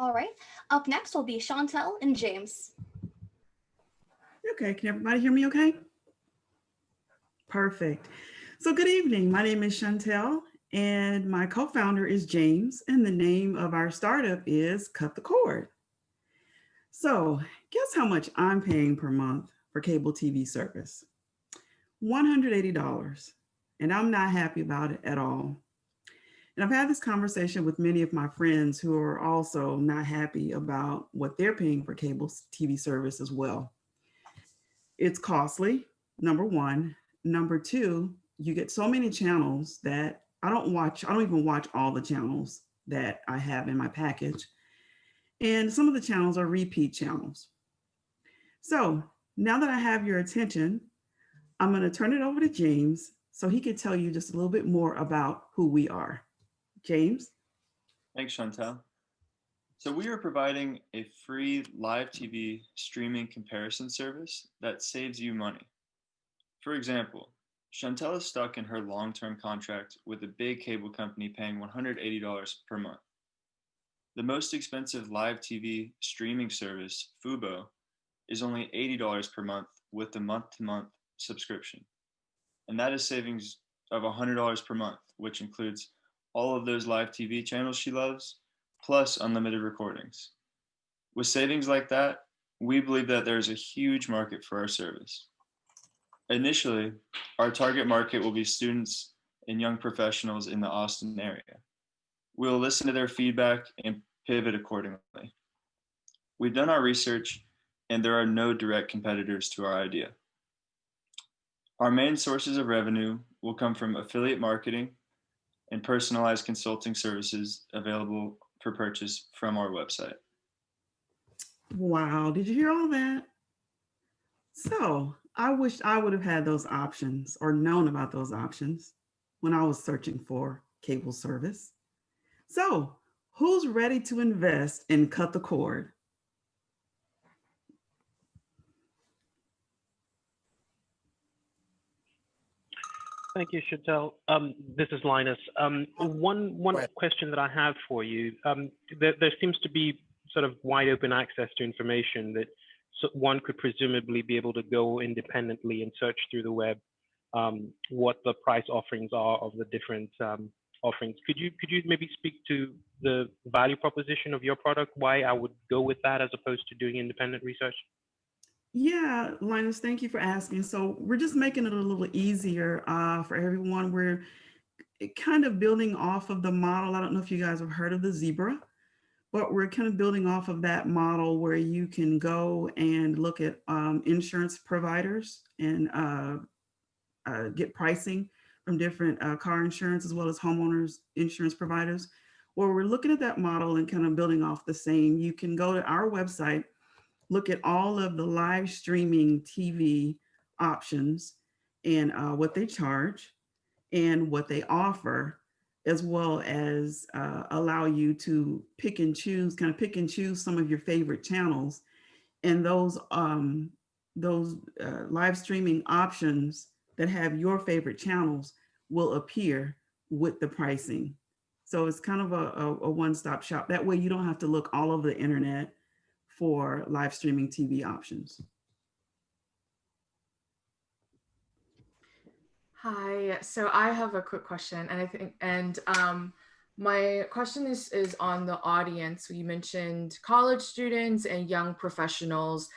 All right. Up next will be Chuntel and James. Okay, can everybody hear me okay? Perfect. So, good evening. My name is Chuntel, and my co founder is James, and the name of our startup is Cut the Cord. So, guess how much I'm paying per month for cable TV service? $180. And I'm not happy about it at all. And I've had this conversation with many of my friends who are also not happy about what they're paying for cable TV service as well. It's costly, number one. Number two, you get so many channels that I don't even watch all the channels that I have in my package. And some of the channels are repeat channels. So now that I have your attention, I'm going to turn it over to James so he could tell you just a little bit more about who we are. James? Thanks, Chuntel. So we are providing a free live TV streaming comparison service that saves you money. For example, Chuntel is stuck in her long-term contract with a big cable company paying $180 per month. The most expensive live TV streaming service, Fubo, is only $80 per month with the month-to-month subscription. And that is savings of $100 per month, which includes all of those live TV channels she loves, plus unlimited recordings. With savings like that, we believe that there's a huge market for our service. Initially, our target market will be students and young professionals in the Austin area. We'll listen to their feedback and pivot accordingly. We've done our research, and there are no direct competitors to our idea. Our main sources of revenue will come from affiliate marketing and personalized consulting services available for purchase from our website. Wow, did you hear all that? So, I wish I would have had those options or known about those options when I was searching for cable service. So, who's ready to invest and cut the cord? Thank you, Chuntel. This is Linus. One question that I have for you. There seems to be sort of wide open access to information that one could presumably be able to go independently and search through the web what the price offerings are of the different offerings. Could you maybe speak to the value proposition of your product? Why I would go with that as opposed to doing independent research? Yeah, Linus, thank you for asking. So, we're just making it a little easier for everyone. We're kind of building off of the model. I don't know if you guys have heard of the zebra, but we're kind of building off of that model where you can go and look at insurance providers and get pricing from different car insurance as well as homeowners insurance providers. Where we're looking at that model and kind of building off the same, you can go to our website, look at all of the live streaming TV options and what they charge and what they offer, as well as allow you to pick and choose some of your favorite channels. And those live streaming options that have your favorite channels will appear with the pricing. So it's kind of a one-stop shop. That way you don't have to look all over the internet for live streaming TV options. Hi, so I have a quick question, my question is on the audience. You mentioned college students and young professionals.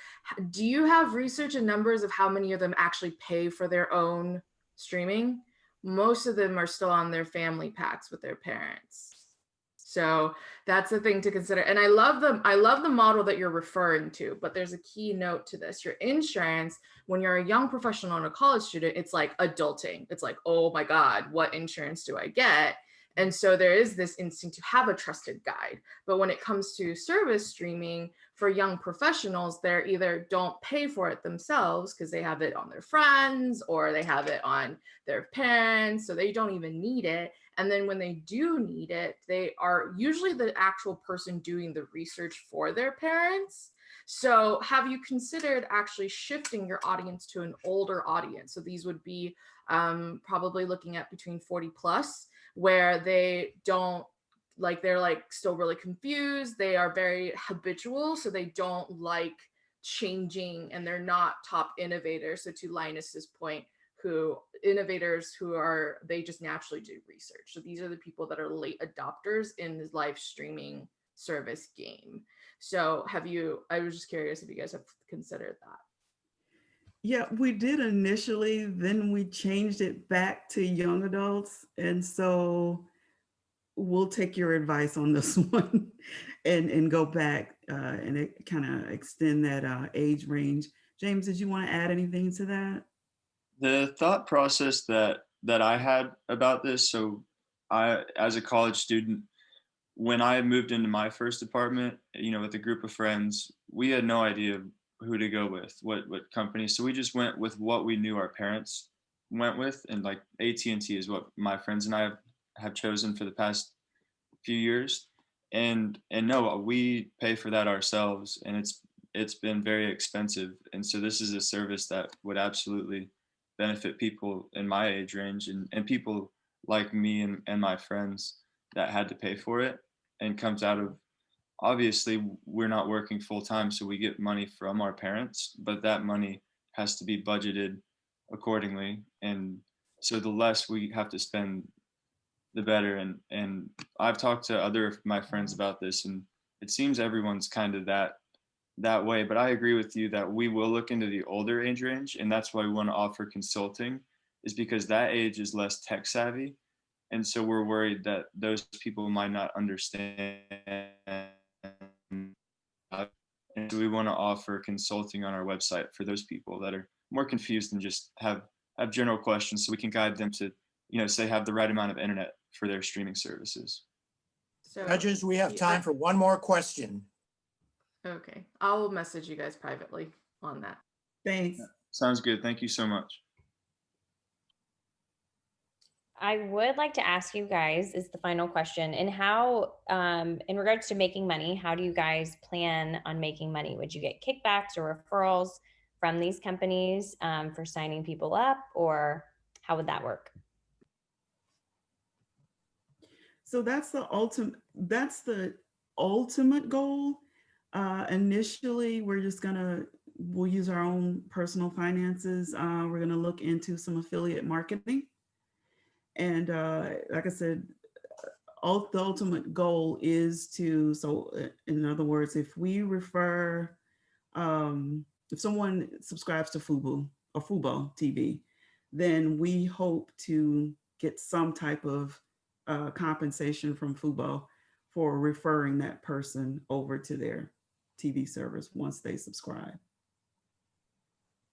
Do you have research and numbers of how many of them actually pay for their own streaming? Most of them are still on their family packs with their parents. So that's the thing to consider. And I love the model that you're referring to, but there's a key note to this. Your insurance, when you're a young professional and a college student, it's like adulting. It's like, oh my God, what insurance do I get? And so there is this instinct to have a trusted guide. But when it comes to service streaming for young professionals, they either don't pay for it themselves because they have it on their friends or they have it on their parents, so they don't even need it. And then when they do need it, they are usually the actual person doing the research for their parents. So have you considered actually shifting your audience to an older audience? So these would be probably looking at between 40 plus, where they don't like they're like still really confused. They are very habitual, so they don't like changing, and they're not top innovators. So to Linus's point, who innovators who are, they just naturally do research. So these are the people that are late adopters in this live streaming service game. So I was just curious if you guys have considered that. Yeah, we did initially, then we changed it back to young adults. And so we'll take your advice on this one and go back and kind of extend that age range. James, did you want to add anything to that? The thought process that I had about this, so I, as a college student, when I moved into my first apartment, with a group of friends, we had no idea who to go with, what company. So we just went with what we knew our parents went with, and like AT&T is what my friends and I have chosen for the past few years. And no, we pay for that ourselves, and it's been very expensive. And so this is a service that would absolutely benefit people in my age range, and people like me and my friends that had to pay for it, and comes out of, obviously we're not working full time, so we get money from our parents, but that money has to be budgeted accordingly. And so the less we have to spend, the better. And I've talked to other of my friends about this, and it seems everyone's kind of that way. But I agree with you that we will look into the older age range, and that's why we want to offer consulting, is because that age is less tech savvy. And so we're worried that those people might not understand. And so we want to offer consulting on our website for those people that are more confused and just have general questions, so we can guide them to, say, have the right amount of internet for their streaming services. So Judges, we have time for one more question. okay, I'll message you guys privately on that. Thanks. Sounds good. Thank you so much. I would like to ask you guys, is the final question, and how, in regards to making money, how do you guys plan on making money? Would you get kickbacks or referrals from these companies for signing people up, or how would that work? So that's the ultimate goal. Initially, we'll use our own personal finances. We're gonna look into some affiliate marketing. And like I said, the ultimate goal is to, in other words, if we refer, if someone subscribes to Fubo or Fubo TV, then we hope to get some type of compensation from Fubo for referring that person over to their TV service once they subscribe.